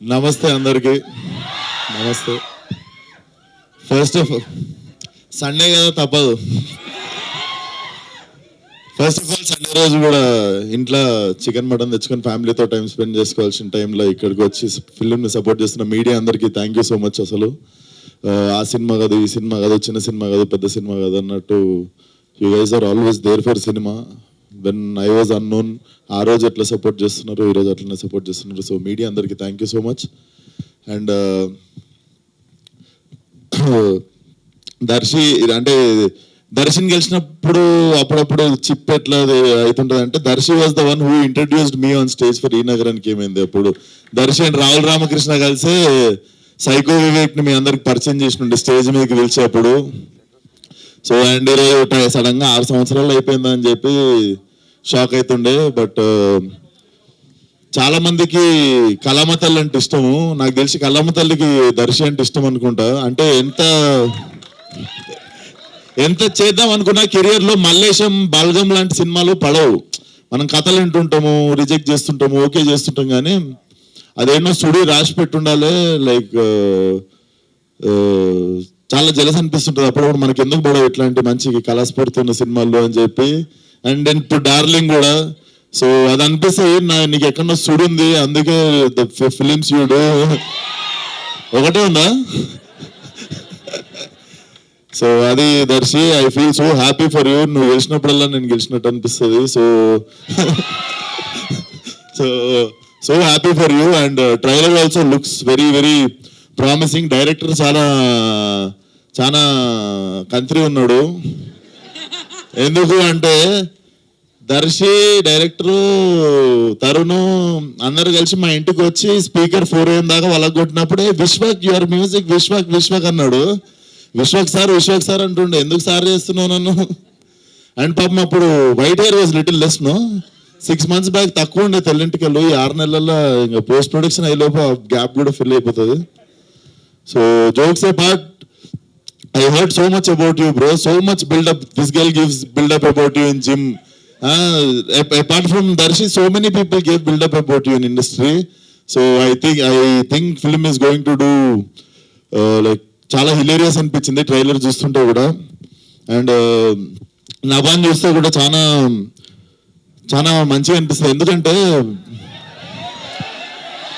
నమస్తే అందరికి. నమస్తే. ఫస్ట్ ఆఫ్ సండే కదా తప్పదు. ఫస్ట్ ఆఫ్ ఆల్ సండే రోజు కూడా ఇంట్లో చికెన్ మటన్ తెచ్చుకొని ఫ్యామిలీతో టైం స్పెండ్ చేసుకోవాల్సిన టైంలో ఇక్కడికి వచ్చి ఫిల్మ్ని సపోర్ట్ చేస్తున్న మీడియా అందరికీ థ్యాంక్ యూ సో మచ్. అసలు ఆ సినిమా కాదు, ఈ సినిమా కాదు, చిన్న సినిమా కాదు, పెద్ద సినిమా కాదు అన్నట్టు you guys are always there for cinema. When I was unknown ఆ రోజు ఎట్లా సపోర్ట్ చేస్తున్నారు, ఈరోజు అట్లనే సపోర్ట్ చేస్తున్నారు. సో మీడియా అందరికీ thank you so much. And Darshi అంటే దర్శన్ గెలిచినప్పుడు అప్పుడప్పుడు చిప్ ఎట్లా అవుతుంటుంది అంటే Darshi was the one who introduced me on stage for ఈ నగరానికి. ఏమైంది అప్పుడు దర్శి అండ్ రాహుల్ రామకృష్ణ కలిసి సైకో వివేక్ని మీ అందరికి పరిచయం చేసినండి స్టేజ్ మీదకి పిలిచేప్పుడు. సో అండ్ ఈరోజు సడన్గా 6 సంవత్సరాలు అయిపోయిందని చెప్పి షాక్ అవుతుండే. బట్ చాలా మందికి కళామ తల్లి అంటే ఇష్టము. నాకు తెలిసి కళామ తల్లికి దర్శి అంటే ఇష్టం అనుకుంటా. అంటే ఎంత చేద్దాం అనుకున్నా కెరియర్లో మల్లేశం బల్గం లాంటి సినిమాలు పడవు. మనం కథలు వింటుంటాము, రిజెక్ట్ చేస్తుంటాము, ఓకే చేస్తుంటాం, కానీ అదేనో సుడి రాసి పెట్టుండాలి. లైక్ చాలా జలస్ అనిపిస్తుంటుంది అప్పుడప్పుడు మనకి, ఎందుకు పడవు ఇట్లాంటి మంచి కళాస్ఫూర్తి ఉన్న సినిమాల్లో అని చెప్పి. అండ్ దెన్ ఇప్పుడు డార్లింగ్ కూడా. సో అది అనిపిస్తుంది నీకు ఎక్కడో సుడి ఉంది, అందుకే ఫిలిమ్స్ చూడు ఒకటే ఉందా. సో అది Darshi, I feel so happy for you. నువ్వు గెలిచినప్పుడల్లా నేను గెలిచినట్టు అనిపిస్తుంది. So happy for you. And trailer also looks very very promising. Director చాలా చాలా కంత్రి ఉన్నాడు. ఎందుకు అంటే దర్శి డైరెక్టరు తరుణ్ అందరు కలిసి మా ఇంటికి వచ్చి స్పీకర్ 4 AM దాకా వాళ్ళకి కొట్టినప్పుడే విశ్వక్ యువర్ మ్యూజిక్ విశ్వక్ విశ్వక్ అన్నాడు. విశ్వక్ సార్ అంటుండే, ఎందుకు సార్ చేస్తున్నావు నన్ను. అండ్ పాపం అప్పుడు white hair was little less no. 6 months back తక్కువ ఉండే తెల్లింటికలు. ఈ 6 నెలల్లో ఇంకా పోస్ట్ ప్రొడక్షన్ అయ్యేలోపు గ్యాప్ కూడా ఫిల్ అయిపోతుంది. So jokes apart, I heard so much about you, bro. So much build-up. This girl gives build-up about you in gym. Apart from Darshi, so many people gave build-up about you in industry. So I think film is going to do like చాలా hilarious అనిపించింది trailer చూస్తుంటే కూడా. And నభాన్ చూస్తే కూడా చాలా చాలా మంచిగా అనిపిస్తుంది. ఎందుకంటే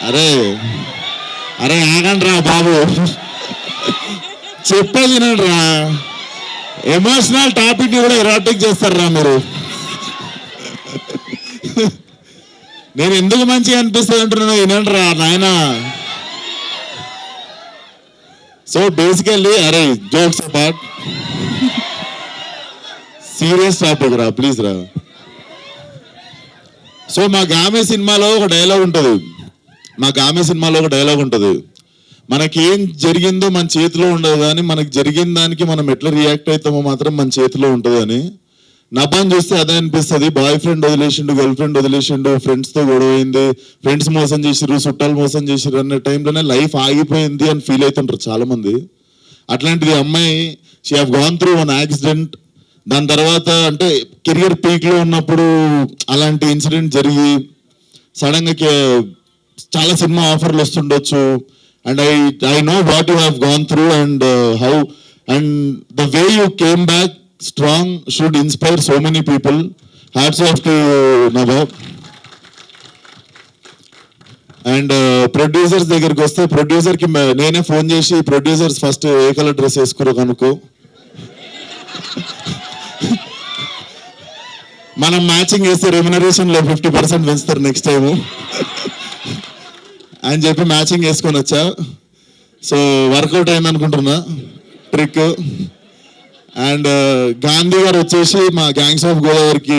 అరే ఆగండి రా బాబు, చెప్పేది వినండి రా. ఎమోషనల్ టాపిక్ కూడా ఎరాటిక్ చేస్తారా మీరు. నేను ఎందుకు మంచిగా అనిపిస్తుంది అంటున్నా, వినండి రా నాయన. సో బేసికల్లీ అరే జోక్స్ అపార్ట్, సీరియస్ టాపిక్ రా ప్లీజ్ రా. సో మా గామె సినిమాలో ఒక డైలాగ్ ఉంటుంది, మనకేం జరిగిందో మన చేతిలో ఉండదు, కానీ మనకి జరిగిన దానికి మనం ఎట్లా రియాక్ట్ అవుతామో మాత్రం మన చేతిలో ఉంటుంది అని. నభాన్ చూస్తే అదే అనిపిస్తుంది. బాయ్ ఫ్రెండ్ వదిలేసిండు, గర్ల్ ఫ్రెండ్ వదిలేసిండు, ఫ్రెండ్స్తో గొడవైంది, ఫ్రెండ్స్ మోసం చేసిర్రు, చుట్టాలు మోసం చేసిర్రు అనే టైంలోనే లైఫ్ ఆగిపోయింది అని ఫీల్ అవుతుంటారు చాలామంది. అట్లాంటిది అమ్మాయి, she have gone through one accident. దాని తర్వాత అంటే కెరియర్ పీక్లో ఉన్నప్పుడు అలాంటి ఇన్సిడెంట్ జరిగి సడన్గా చాలా సినిమా ఆఫర్లు వస్తుండొచ్చు. And I know what you have gone through and how and the way you came back strong should inspire so many people. Hats off to Nabha. And producers దగ్గరికి వస్తే ప్రొడ్యూసర్కి నేనే ఫోన్ చేసి, ప్రొడ్యూసర్స్ ఫస్ట్ ఏ colour dress వేసుకోరో కనుక్కో, మనం matching వేస్తే రెమ్యునరేషన్లో 50% పెంచుతారు next time అని చెప్పి మ్యాచింగ్ వేసుకొని వచ్చా. సో వర్కౌట్ అయింది అనుకుంటున్నా ట్రిక్. అండ్ గాంధీ గారు వచ్చేసి మా గ్యాంగ్స్ ఆఫ్ గోదావరికి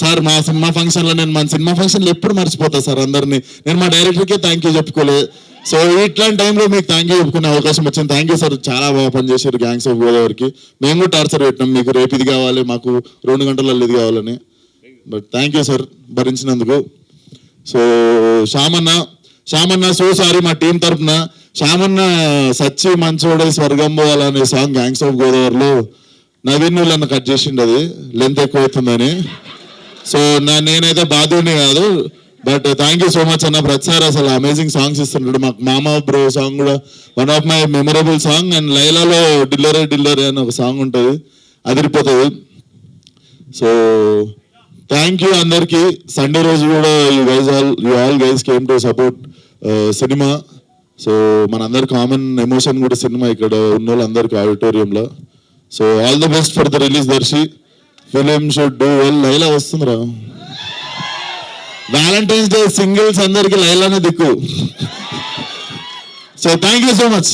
సార్ మా సినిమా ఫంక్షన్లో, నేను మన సినిమా ఫంక్షన్లో ఎప్పుడు మర్చిపోతా సార్ అందరినీ. నేను మా డైరెక్టర్కే థ్యాంక్ యూ చెప్పుకోలేదు. సో ఇట్లాంటి టైంలో మీకు థ్యాంక్ యూ చెప్పుకునే అవకాశం వచ్చింది. థ్యాంక్ యూ సార్, చాలా బాగా పనిచేశారు గ్యాంగ్స్ ఆఫ్ గోదావరికి. మేము కూడా టార్చర్ పెట్టినాం, మీకు రేపు ఇది కావాలి, మాకు 2 గంటలలో ఇది కావాలని. బట్ థ్యాంక్ యూ సార్ భరించినందుకు. సో శ్యామన్న సో సారీ మా టీం తరఫున. శ్యామన్న సచ్చి మంచోడే స్వర్గం పోవాలనే సాంగ్ గ్యాంగ్స్ ఆఫ్ గోదావరిలో నవీన్ నన్ను కట్ చేసిండు, అది లెంత్ ఎక్కువ అవుతుందని. సో నేనైతే బాధుని కాదు, but thank you so much అన్న. ప్రతిసారి అసలు అమేజింగ్ సాంగ్స్ ఇస్తుంటాడు. మాకు మామ బ్రో సాంగ్ కూడా one of my memorable song. And లైలాలో డిల్లరే డిల్లరే అని ఒక సాంగ్ ఉంటుంది, అదిరిపోతుంది. సో థ్యాంక్ యూ అందరికి. సండే రోజు కూడా you all guys came to support cinema. So మనందరి కామన్ ఎమోషన్ కూడా సినిమా, ఇక్కడ ఉన్న వాళ్ళందరికీ ఆడిటోరియంలో. So all the best for the release Darshi. Film should do well. Laila వస్తుందిరా. వ్యాలంటైన్స్ డే సింగిల్స్ అందరికి లైలానే దిక్కు. So thank you so much.